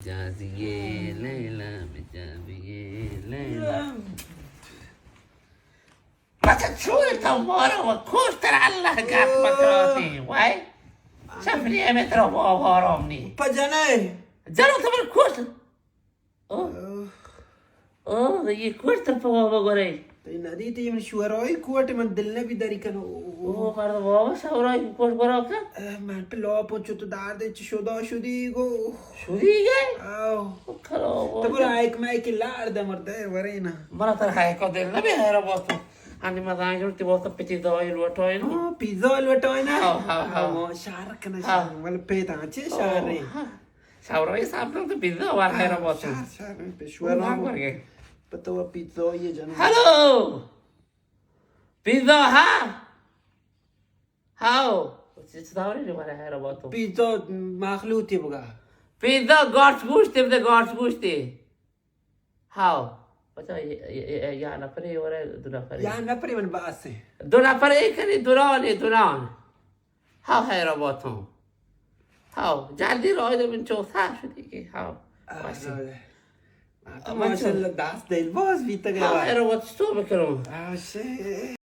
مجازية ليلى مجازية ليلى ما تشوي طوارة وكوستر على قاف مكراتي واي شافني متر وارامني بجانه جلو تبر كوستر اوه ये कोस्टर पवावा गरे नदी ते मन शुवरोई कोट मन दिलने भी दरी कनो ओ पर बाबा सावरा कोस्ट गरा का मन पे लो पोचो तो दार दे शुदा शुदी गो शुदी गए आओ खरो तो बोला एक मैं की लाड़ दे मरते वरे ना मला तर हाय को दिल ना बे हरा बस आणि माझा आंगुरती बस पिटी दवाई लोटोय ना पिझ्झा लोटोय ना हा मो शारक ना मला पे ताचे शारे सावरा सापडलं तर पिझ्झा वार हरा बस शार पे शुवरो पतो पिझ्झा ये जन हेलो पिझ्झा हा हाओ चिचदावरी रे मला हरा बस पिझ्झा माखलूती बघा पिझ्झा गॉट्स गुस्ते ते गॉट्स गुस्ते हाओ पता या ना परे वरे दुना परे या ना परे मन बास है दुना परे करी दुरान हाओ है रोबोटों हाओ जल्दी रोय दे बिन चौथा शुदी के हाओ माशाल्लाह दास दिल बॉस भी तक है रोबोट स्टॉप करो शे